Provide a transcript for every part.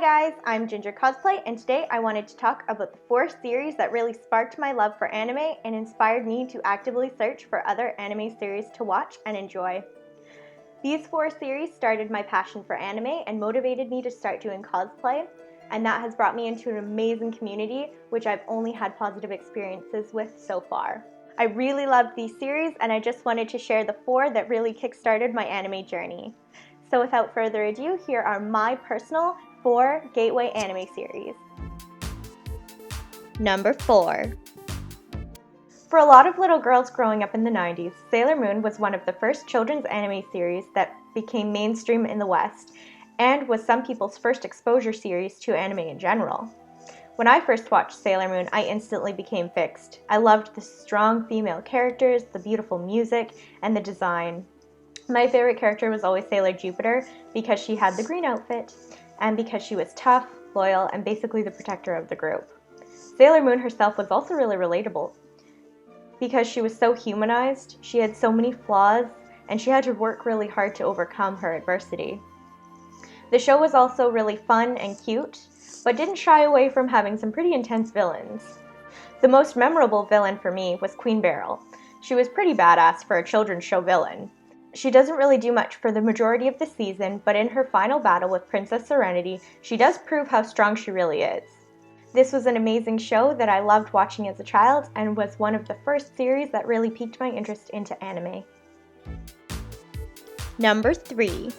guys, I'm Ginger Cosplay, and today I wanted to talk about the 4 series that really sparked my love for anime and inspired me to actively search for other anime series to watch and enjoy. These 4 series started my passion for anime and motivated me to start doing cosplay, and that has brought me into an amazing community, which I've only had positive experiences with so far. I really loved these series, and I just wanted to share the 4 that really kickstarted my anime journey. So without further ado, here are my personal 4 gateway anime series. Number 4. For a lot of little girls growing up in the 90s, Sailor Moon was one of the first children's anime series that became mainstream in the West, and was some people's first exposure series to anime in general. When I first watched Sailor Moon, I instantly became fixed. I loved the strong female characters, the beautiful music, and the design. My favorite character was always Sailor Jupiter because she had the green outfit and because she was tough, loyal, and basically the protector of the group. Sailor Moon herself was also really relatable because she was so humanized, she had so many flaws, and she had to work really hard to overcome her adversity. The show was also really fun and cute, but didn't shy away from having some pretty intense villains. The most memorable villain for me was Queen Beryl. She was pretty badass for a children's show villain. She doesn't really do much for the majority of the season, but in her final battle with Princess Serenity, she does prove how strong she really is. This was an amazing show that I loved watching as a child and was one of the first series that really piqued my interest into anime. Number 3.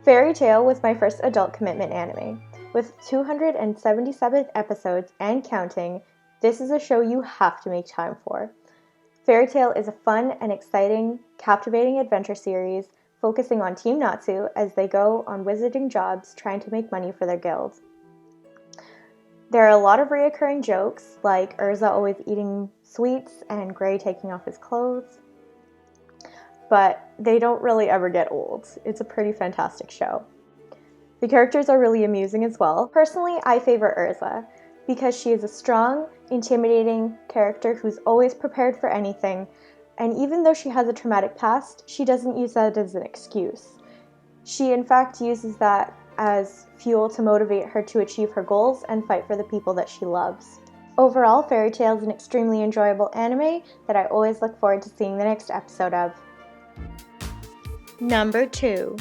Fairy Tail was my first adult commitment anime. With 277 episodes and counting, this is a show you have to make time for. Fairy Tail is a fun and exciting, captivating adventure series focusing on Team Natsu as they go on wizarding jobs trying to make money for their guild. There are a lot of reoccurring jokes, like Urza always eating sweets and Gray taking off his clothes, but they don't really ever get old. It's a pretty fantastic show. The characters are really amusing as well. Personally, I favor Urza because she is a strong, intimidating character who's always prepared for anything, and even though she has a traumatic past, she doesn't use that as an excuse. She in fact uses that as fuel to motivate her to achieve her goals and fight for the people that she loves. Overall, Fairy Tail is an extremely enjoyable anime that I always look forward to seeing the next episode of. Number 2.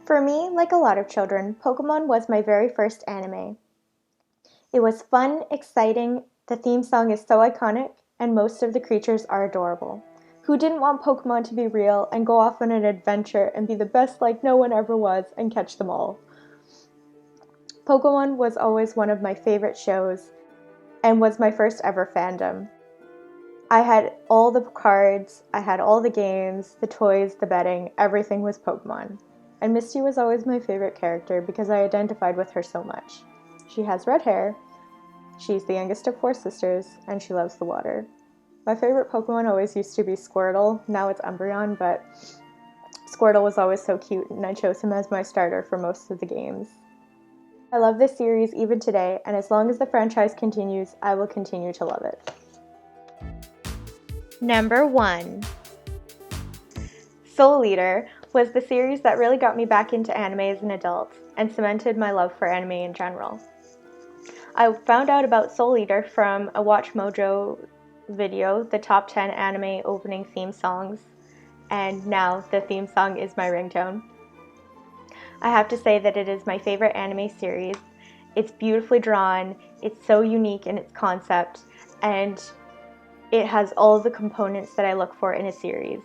For me, like a lot of children, Pokemon was my very first anime. It was fun, exciting, the theme song is so iconic, and most of the creatures are adorable. Who didn't want Pokemon to be real and go off on an adventure and be the best like no one ever was and catch them all? Pokemon was always one of my favorite shows and was my first ever fandom. I had all the cards, I had all the games, the toys, the betting, everything was Pokemon. And Misty was always my favorite character because I identified with her so much. She has red hair, she's the youngest of 4 sisters, and she loves the water. My favorite Pokemon always used to be Squirtle, now it's Umbreon, but Squirtle was always so cute and I chose him as my starter for most of the games. I love this series even today, and as long as the franchise continues, I will continue to love it. Number 1. Soul Eater was the series that really got me back into anime as an adult and cemented my love for anime in general. I found out about Soul Eater from a Watch Mojo video, the top 10 anime opening theme songs, and now the theme song is my ringtone. I have to say that it is my favorite anime series. It's beautifully drawn, it's so unique in its concept, and it has all the components that I look for in a series.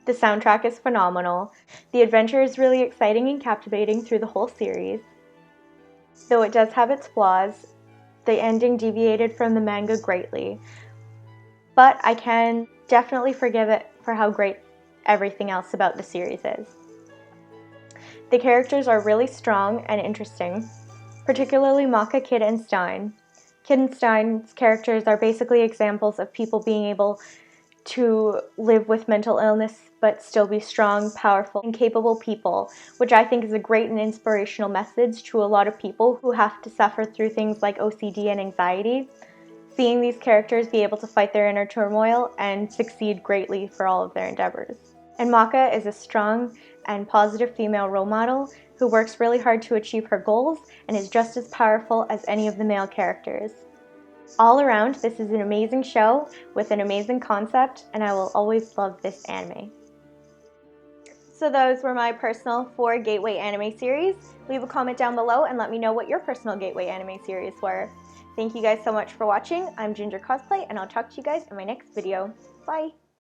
The soundtrack is phenomenal. The adventure is really exciting and captivating through the whole series. Though it does have its flaws, the ending deviated from the manga greatly, but I can definitely forgive it for how great everything else about the series is. The characters are really strong and interesting, particularly Maka, Kid, and Stein. Kid and Stein's characters are basically examples of people being able to live with mental illness but still be strong, powerful, and capable people, which I think is a great and inspirational message to a lot of people who have to suffer through things like OCD and anxiety. Seeing these characters be able to fight their inner turmoil and succeed greatly for all of their endeavors. And Maka is a strong and positive female role model who works really hard to achieve her goals and is just as powerful as any of the male characters. All around, this is an amazing show with an amazing concept, and I will always love this anime. So those were my personal 4 gateway anime series. Leave a comment down below and let me know what your personal gateway anime series were. Thank you guys so much for watching. I'm Ginger Cosplay, and I'll talk to you guys in my next video. Bye!